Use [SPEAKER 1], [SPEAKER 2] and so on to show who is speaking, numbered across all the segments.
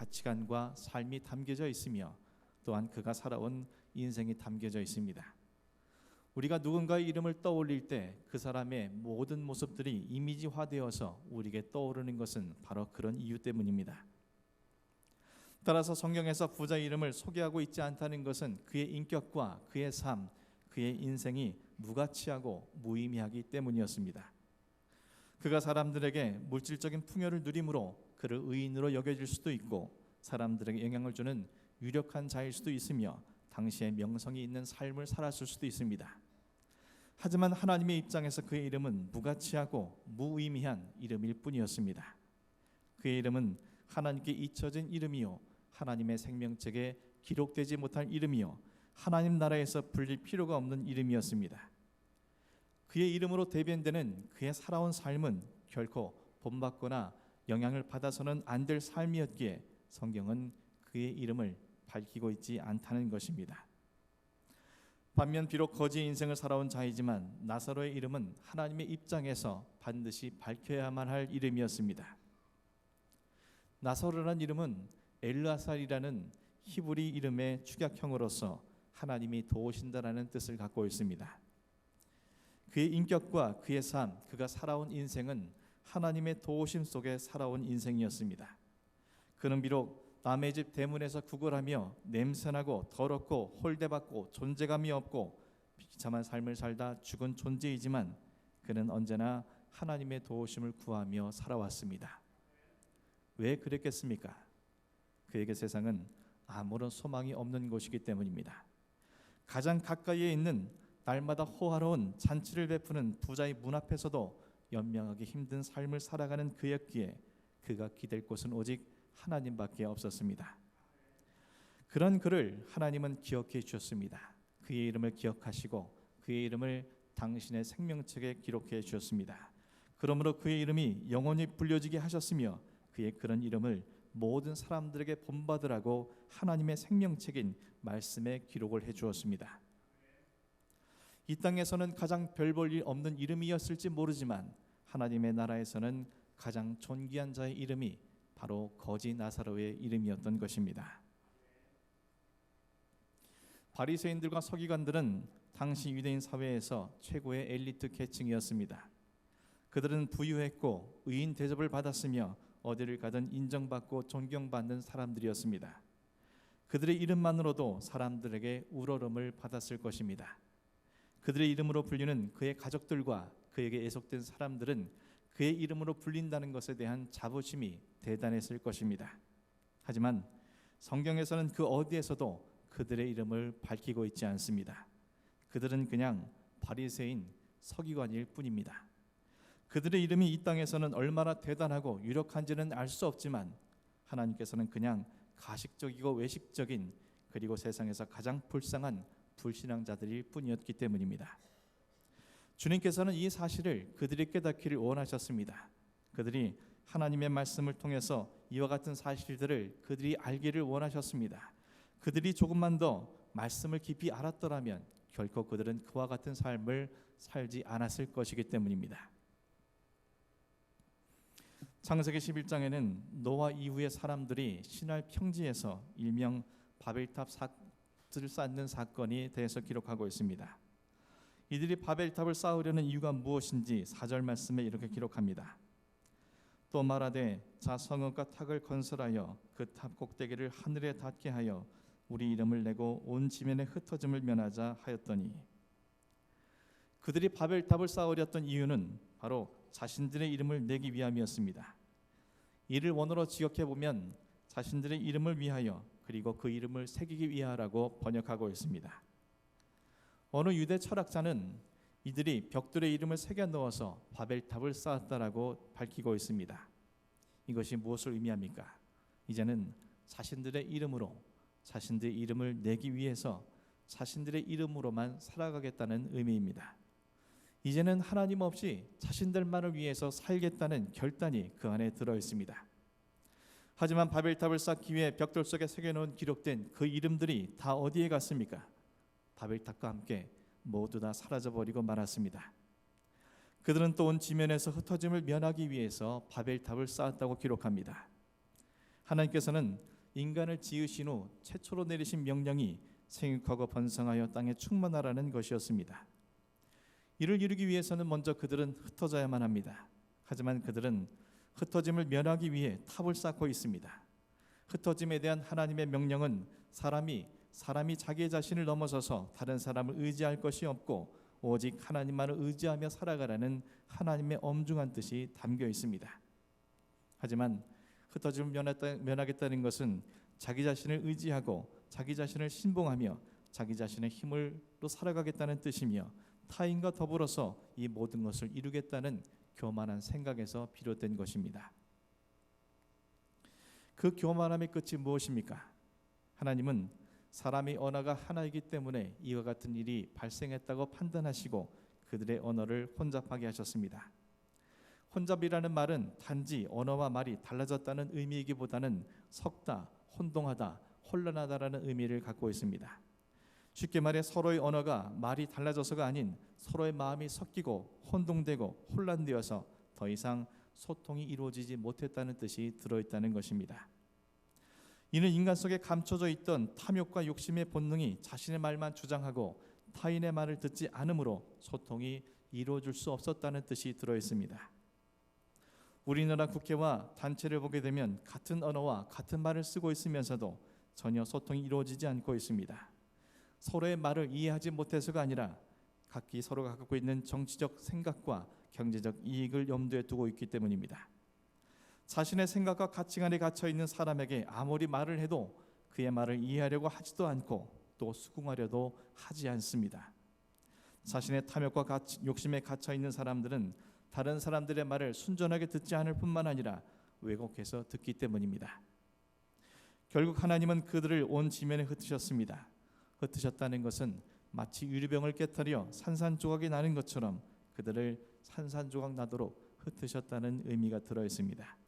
[SPEAKER 1] 가치관과 삶이 담겨져 있으며 또한 그가 살아온 인생이 담겨져 있습니다. 우리가 누군가의 이름을 떠올릴 때 그 사람의 모든 모습들이 이미지화되어서 우리에게 떠오르는 것은 바로 그런 이유 때문입니다. 따라서 성경에서 부자의 이름을 소개하고 있지 않다는 것은 그의 인격과 그의 삶, 그의 인생이 무가치하고 무의미하기 때문이었습니다. 그가 사람들에게 물질적인 풍요를 누림으로 그를 의인으로 여겨질 수도 있고 사람들에게 영향을 주는 유력한 자일 수도 있으며 당시에 명성이 있는 삶을 살았을 수도 있습니다. 하지만 하나님의 입장에서 그의 이름은 무가치하고 무의미한 이름일 뿐이었습니다. 그의 이름은 하나님께 잊혀진 이름이요 하나님의 생명책에 기록되지 못할 이름이요 하나님 나라에서 불릴 필요가 없는 이름이었습니다. 그의 이름으로 대변되는 그의 살아온 삶은 결코 본받거나 영향을 받아서는 안 될 삶이었기에 성경은 그의 이름을 밝히고 있지 않다는 것입니다. 반면 비록 거지 인생을 살아온 자이지만 나사로의 이름은 하나님의 입장에서 반드시 밝혀야만 할 이름이었습니다. 나사로라는 이름은 엘르아살이라는 히브리 이름의 축약형으로서 하나님이 도우신다라는 뜻을 갖고 있습니다. 그의 인격과 그의 삶, 그가 살아온 인생은 하나님의 도우심 속에 살아온 인생이었습니다. 그는 비록 남의 집 대문에서 구걸하며 냄새나고 더럽고 홀대받고 존재감이 없고 비참한 삶을 살다 죽은 존재이지만 그는 언제나 하나님의 도우심을 구하며 살아왔습니다. 왜 그랬겠습니까? 그에게 세상은 아무런 소망이 없는 곳이기 때문입니다. 가장 가까이에 있는 날마다 호화로운 잔치를 베푸는 부자의 문 앞에서도 연명하기 힘든 삶을 살아가는 그였기에 그가 기댈 곳은 오직 하나님밖에 없었습니다. 그런 그를 하나님은 기억해 주셨습니다. 그의 이름을 기억하시고 그의 이름을 당신의 생명책에 기록해 주셨습니다. 그러므로 그의 이름이 영원히 불려지게 하셨으며 그의 그런 이름을 모든 사람들에게 본받으라고 하나님의 생명책인 말씀에 기록을 해 주었습니다. 이 땅에서는 가장 별 볼 일 없는 이름이었을지 모르지만 하나님의 나라에서는 가장 존귀한 자의 이름이 바로 거지 나사로의 이름이었던 것입니다. 바리새인들과 서기관들은 당시 유대인 사회에서 최고의 엘리트 계층이었습니다. 그들은 부유했고 의인 대접을 받았으며 어디를 가든 인정받고 존경받는 사람들이었습니다. 그들의 이름만으로도 사람들에게 우러름을 받았을 것입니다. 그들의 이름으로 불리는 그의 가족들과 그에게 애속된 사람들은 그의 이름으로 불린다는 것에 대한 자부심이 대단했을 것입니다. 하지만 성경에서는 그 어디에서도 그들의 이름을 밝히고 있지 않습니다. 그들은 그냥 바리새인 서기관일 뿐입니다. 그들의 이름이 이 땅에서는 얼마나 대단하고 유력한지는 알 수 없지만 하나님께서는 그냥 가식적이고 외식적인 그리고 세상에서 가장 불쌍한 불신앙자들일 뿐이었기 때문입니다. 주님께서는 이 사실을 그들이 깨닫기를 원하셨습니다. 그들이 하나님의 말씀을 통해서 이와 같은 사실들을 그들이 알기를 원하셨습니다. 그들이 조금만 더 말씀을 깊이 알았더라면 결코 그들은 그와 같은 삶을 살지 않았을 것이기 때문입니다. 창세기 11장에는 노아 이후의 사람들이 신할 평지에서 일명 바벨탑을 쌓는 사건에 대해서 기록하고 있습니다. 이들이 바벨탑을 쌓으려는 이유가 무엇인지 4절 말씀에 이렇게 기록합니다. 또 말하되 자 성읍과 탑을 건설하여 그 탑 꼭대기를 하늘에 닿게 하여 우리 이름을 내고 온 지면에 흩어짐을 면하자 하였더니 그들이 바벨탑을 쌓으려던 이유는 바로 자신들의 이름을 내기 위함이었습니다. 이를 원어로 지역해 보면 자신들의 이름을 위하여 그리고 그 이름을 새기기 위하라고 번역하고 있습니다. 어느 유대 철학자는 이들이 벽돌에 이름을 새겨 넣어서 바벨탑을 쌓았다라고 밝히고 있습니다. 이것이 무엇을 의미합니까? 이제는 자신들의 이름으로 자신들의 이름을 내기 위해서 자신들의 이름으로만 살아가겠다는 의미입니다. 이제는 하나님 없이 자신들만을 위해서 살겠다는 결단이 그 안에 들어 있습니다. 하지만 바벨탑을 쌓기 위해 벽돌 속에 새겨놓은 기록된 그 이름들이 다 어디에 갔습니까? 바벨탑과 함께 모두 다 사라져버리고 말았습니다. 그들은 또 온 지면에서 흩어짐을 면하기 위해서 바벨탑을 쌓았다고 기록합니다. 하나님께서는 인간을 지으신 후 최초로 내리신 명령이 생육하고 번성하여 땅에 충만하라는 것이었습니다. 이를 이루기 위해서는 먼저 그들은 흩어져야만 합니다. 하지만 그들은 흩어짐을 면하기 위해 탑을 쌓고 있습니다. 흩어짐에 대한 하나님의 명령은 사람이 자기 자신을 넘어서서 다른 사람을 의지할 것이 없고 오직 하나님만을 의지하며 살아가라는 하나님의 엄중한 뜻이 담겨 있습니다. 하지만 흩어짐을 면하겠다는 것은 자기 자신을 의지하고 자기 자신을 신봉하며 자기 자신의 힘으로 살아가겠다는 뜻이며 타인과 더불어서 이 모든 것을 이루겠다는 교만한 생각에서 비롯된 것입니다. 그 교만함의 끝이 무엇입니까? 하나님은 사람의 언어가 하나이기 때문에 이와 같은 일이 발생했다고 판단하시고 그들의 언어를 혼잡하게 하셨습니다. 혼잡이라는 말은 단지 언어와 말이 달라졌다는 의미이기보다는 섞다, 혼동하다, 혼란하다라는 의미를 갖고 있습니다. 쉽게 말해 서로의 언어가 말이 달라져서가 아닌 서로의 마음이 섞이고 혼동되고 혼란되어서 더 이상 소통이 이루어지지 못했다는 뜻이 들어있다는 것입니다. 이는 인간 속에 감춰져 있던 탐욕과 욕심의 본능이 자신의 말만 주장하고 타인의 말을 듣지 않으므로 소통이 이루어질 수 없었다는 뜻이 들어있습니다. 우리나라 국회와 단체를 보게 되면 같은 언어와 같은 말을 쓰고 있으면서도 전혀 소통이 이루어지지 않고 있습니다. 서로의 말을 이해하지 못해서가 아니라 각기 서로가 갖고 있는 정치적 생각과 경제적 이익을 염두에 두고 있기 때문입니다. 자신의 생각과 가치관에 갇혀 있는 사람에게 아무리 말을 해도 그의 말을 이해하려고 하지도 않고 또 수긍하려도 하지 않습니다. 자신의 탐욕과 욕심에 갇혀 있는 사람들은 다른 사람들의 말을 순전하게 듣지 않을 뿐만 아니라 왜곡해서 듣기 때문입니다. 결국 하나님은 그들을 온 지면에 흩으셨습니다. 흩으셨다는 것은 마치 유리병을 깨뜨려 산산조각이 나는 것처럼 그들을 산산조각 나도록 흩으셨다는 의미가 들어있습니다.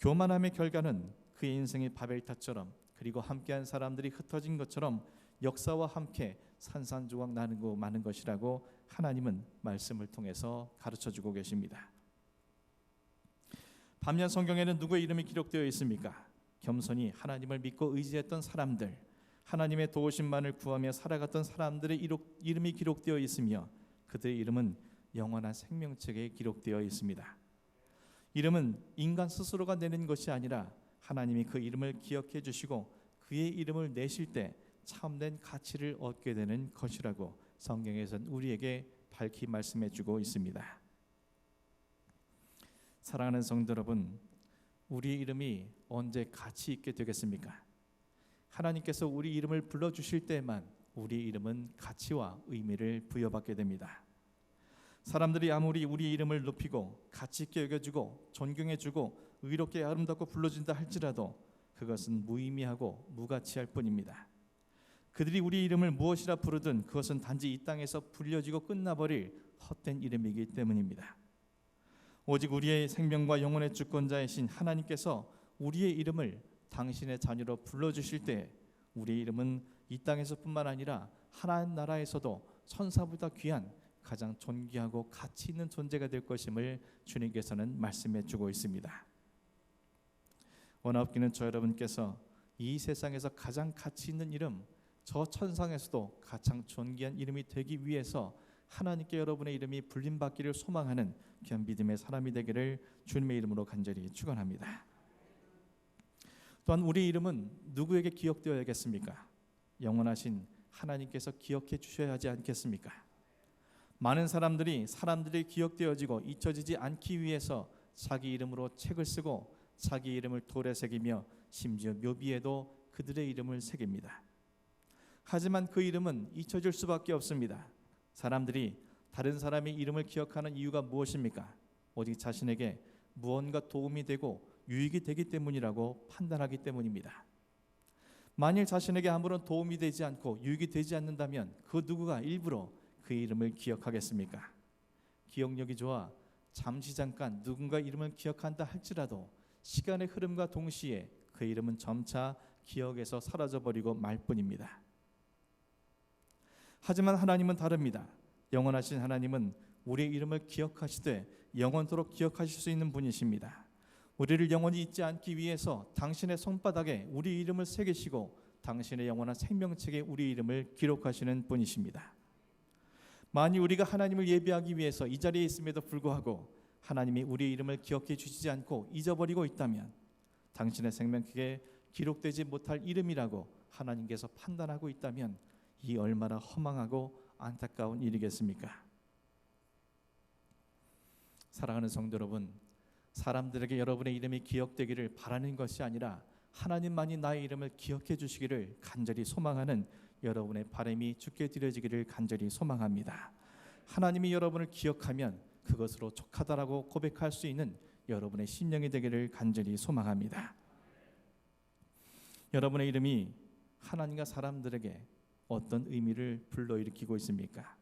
[SPEAKER 1] 교만함의 결과는 그의 인생의 바벨탑처럼 그리고 함께한 사람들이 흩어진 것처럼 역사와 함께 산산조각 나고 마는 것이라고 하나님은 말씀을 통해서 가르쳐주고 계십니다. 반면 성경에는 누구의 이름이 기록되어 있습니까? 겸손히 하나님을 믿고 의지했던 사람들, 하나님의 도우심만을 구하며 살아갔던 사람들의 이름이 기록되어 있으며 그들의 이름은 영원한 생명책에 기록되어 있습니다. 이름은 인간 스스로가 내는 것이 아니라 하나님이 그 이름을 기억해 주시고 그의 이름을 내실 때 참된 가치를 얻게 되는 것이라고 성경에서는 우리에게 밝히 말씀해 주고 있습니다. 사랑하는 성도 여러분, 우리의 이름이 언제 가치 있게 되겠습니까? 하나님께서 우리 이름을 불러주실 때만 우리의 이름은 가치와 의미를 부여받게 됩니다. 사람들이 아무리 우리의 이름을 높이고 가치 있게 여겨주고 존경해주고 의롭게 아름답고 불러준다 할지라도 그것은 무의미하고 무가치할 뿐입니다. 그들이 우리 이름을 무엇이라 부르든 그것은 단지 이 땅에서 불려지고 끝나버릴 헛된 이름이기 때문입니다. 오직 우리의 생명과 영혼의 주권자이신 하나님께서 우리의 이름을 당신의 자녀로 불러주실 때 우리의 이름은 이 땅에서뿐만 아니라 하나님 나라에서도 천사보다 귀한 가장 존귀하고 가치 있는 존재가 될 것임을 주님께서는 말씀해 주고 있습니다. 원하옵기는 저 여러분께서 이 세상에서 가장 가치 있는 이름, 저 천상에서도 가장 존귀한 이름이 되기 위해서 하나님께 여러분의 이름이 불림받기를 소망하는 귀한 믿음의 사람이 되기를 주님의 이름으로 간절히 축원합니다. 또한 우리 이름은 누구에게 기억되어야겠습니까? 영원하신 하나님께서 기억해 주셔야 하지 않겠습니까? 많은 사람들이 기억되어지고 잊혀지지 않기 위해서 자기 이름으로 책을 쓰고 자기 이름을 돌에 새기며 심지어 묘비에도 그들의 이름을 새깁니다. 하지만 그 이름은 잊혀질 수밖에 없습니다. 사람들이 다른 사람의 이름을 기억하는 이유가 무엇입니까? 오직 자신에게 무언가 도움이 되고 유익이 되기 때문이라고 판단하기 때문입니다. 만일 자신에게 아무런 도움이 되지 않고 유익이 되지 않는다면 그 누구가 일부러 그 이름을 기억하겠습니까? 기억력이 좋아 잠시 잠깐 누군가 이름을 기억한다 할지라도 시간의 흐름과 동시에 그 이름은 점차 기억에서 사라져버리고 말 뿐입니다. 하지만 하나님은 다릅니다. 영원하신 하나님은 우리의 이름을 기억하시되 영원토록 기억하실 수 있는 분이십니다. 우리를 영원히 잊지 않기 위해서 당신의 손바닥에 우리 이름을 새기시고 당신의 영원한 생명책에 우리 이름을 기록하시는 분이십니다. 만일 우리가 하나님을 예배하기 위해서 이 자리에 있음에도 불구하고 하나님이 우리의 이름을 기억해 주시지 않고 잊어버리고 있다면 당신의 생명책에 기록되지 못할 이름이라고 하나님께서 판단하고 있다면 이 얼마나 허망하고 안타까운 일이겠습니까? 사랑하는 성도 여러분, 사람들에게 여러분의 이름이 기억되기를 바라는 것이 아니라 하나님만이 나의 이름을 기억해 주시기를 간절히 소망하는 여러분의 바람이 주께 드려지기를 간절히 소망합니다. 하나님이 여러분을 기억하면 그것으로 족하다라고 고백할 수 있는 여러분의 심령이 되기를 간절히 소망합니다. 여러분의 이름이 하나님과 사람들에게 어떤 의미를 불러일으키고 있습니까?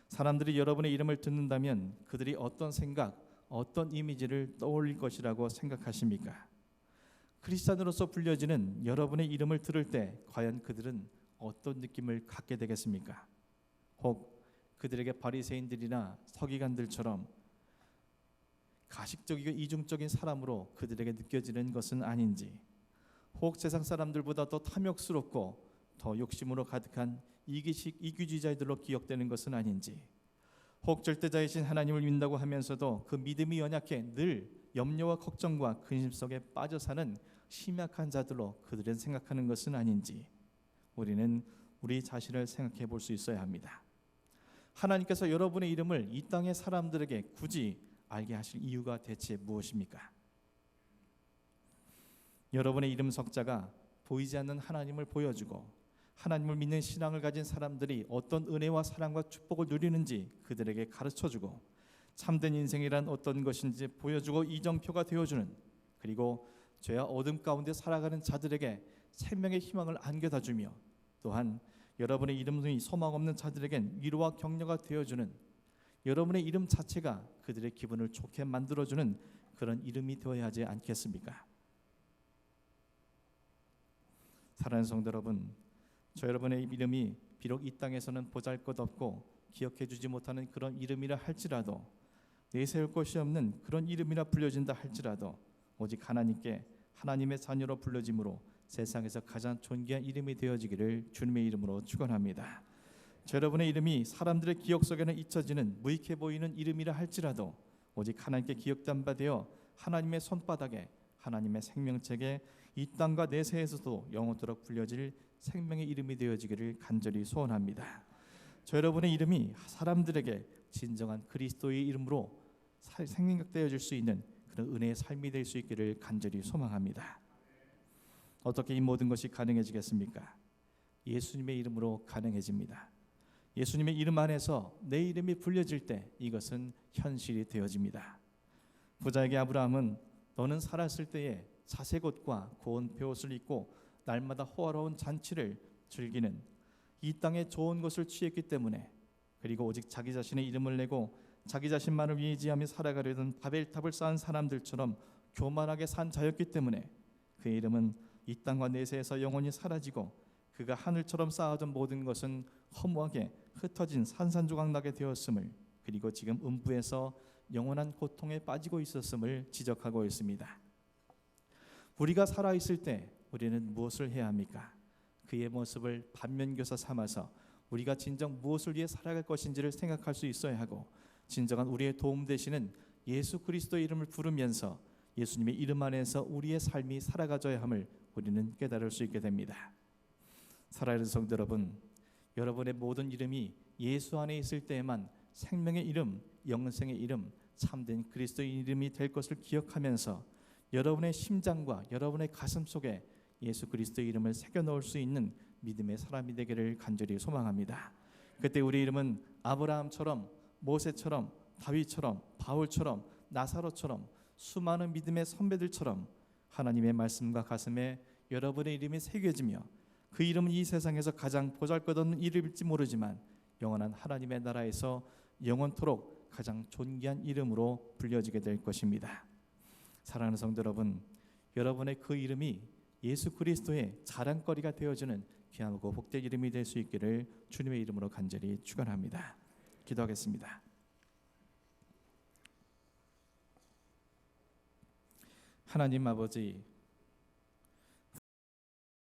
[SPEAKER 1] 사람들이 여러분의 이름을 듣는다면 그들이 어떤 생각, 어떤 이미지를 떠올릴 것이라고 생각하십니까? 크리스찬으로서 불려지는 여러분의 이름을 들을 때 과연 그들은 어떤 느낌을 갖게 되겠습니까? 혹 그들에게 바리새인들이나 서기관들처럼 가식적이고 이중적인 사람으로 그들에게 느껴지는 것은 아닌지, 혹 세상 사람들보다 더 탐욕스럽고 더 욕심으로 가득한 이기주의자들로 기억되는 것은 아닌지, 혹 절대자이신 하나님을 믿는다고 하면서도 그 믿음이 연약해 늘 염려와 걱정과 근심 속에 빠져 사는 심약한 자들로 그들은 생각하는 것은 아닌지 우리는 우리 자신을 생각해 볼 수 있어야 합니다. 하나님께서 여러분의 이름을 이 땅의 사람들에게 굳이 알게 하실 이유가 대체 무엇입니까? 여러분의 이름 석자가 보이지 않는 하나님을 보여주고 하나님을 믿는 신앙을 가진 사람들이 어떤 은혜와 사랑과 축복을 누리는지 그들에게 가르쳐주고 참된 인생이란 어떤 것인지 보여주고 이정표가 되어주는, 그리고 죄와 어둠 가운데 살아가는 자들에게 생명의 희망을 안겨다주며 또한 여러분의 이름이 소망 없는 자들에겐 위로와 격려가 되어주는, 여러분의 이름 자체가 그들의 기분을 좋게 만들어주는 그런 이름이 되어야 하지 않겠습니까? 사랑하는 성도 여러분, 저 여러분의 이름이 비록 이 땅에서는 보잘것없고 기억해주지 못하는 그런 이름이라 할지라도, 내세울 것이 없는 그런 이름이라 불려진다 할지라도 오직 하나님께 하나님의 자녀로 불려짐으로 세상에서 가장 존귀한 이름이 되어지기를 주님의 이름으로 축원합니다. 저 여러분의 이름이 사람들의 기억 속에는 잊혀지는 무익해 보이는 이름이라 할지라도 오직 하나님께 기억된 바 되어 하나님의 손바닥에 하나님의 생명책에 이 땅과 내세에서도 영원토록 불려질 생명의 이름이 되어지기를 간절히 소원합니다. 저 여러분의 이름이 사람들에게 진정한 그리스도의 이름으로 생각되어질 수 있는 그런 은혜의 삶이 될 수 있기를 간절히 소망합니다. 어떻게 이 모든 것이 가능해지겠습니까? 예수님의 이름으로 가능해집니다. 예수님의 이름 안에서 내 이름이 불려질 때 이것은 현실이 되어집니다. 부자에게 아브라함은 너는 살았을 때에 자색 옷과 고운 베옷을 입고 날마다 호화로운 잔치를 즐기는 이 땅의 좋은 것을 취했기 때문에, 그리고 오직 자기 자신의 이름을 내고 자기 자신만을 의지하며 살아가려던 바벨탑을 쌓은 사람들처럼 교만하게 산 자였기 때문에 그의 이름은 이 땅과 내세에서 영원히 사라지고 그가 하늘처럼 쌓아둔 모든 것은 허무하게 흩어진 산산조각 나게 되었음을, 그리고 지금 음부에서 영원한 고통에 빠지고 있었음을 지적하고 있습니다. 우리가 살아있을 때 우리는 무엇을 해야 합니까? 그의 모습을 반면교사 삼아서 우리가 진정 무엇을 위해 살아갈 것인지를 생각할 수 있어야 하고, 진정한 우리의 도움 되시는 예수 그리스도의 이름을 부르면서 예수님의 이름 안에서 우리의 삶이 살아가져야 함을 우리는 깨달을 수 있게 됩니다. 사랑하는 성도 여러분, 여러분의 모든 이름이 예수 안에 있을 때에만 생명의 이름, 영생의 이름, 참된 그리스도의 이름이 될 것을 기억하면서 여러분의 심장과 여러분의 가슴 속에 예수 그리스도의 이름을 새겨 넣을 수 있는 믿음의 사람이 되기를 간절히 소망합니다. 그때 우리 이름은 아브라함처럼, 모세처럼, 다윗처럼, 바울처럼, 나사로처럼 수많은 믿음의 선배들처럼 하나님의 말씀과 가슴에 여러분의 이름이 새겨지며 그 이름은 이 세상에서 가장 보잘것없는 이름일지 모르지만 영원한 하나님의 나라에서 영원토록 가장 존귀한 이름으로 불려지게 될 것입니다. 사랑하는 성도 여러분, 여러분의 그 이름이 예수 그리스도의 자랑거리가 되어주는 귀하고 복된 이름이 될 수 있기를 주님의 이름으로 간절히 축원합니다. 기도하겠습니다. 하나님 아버지,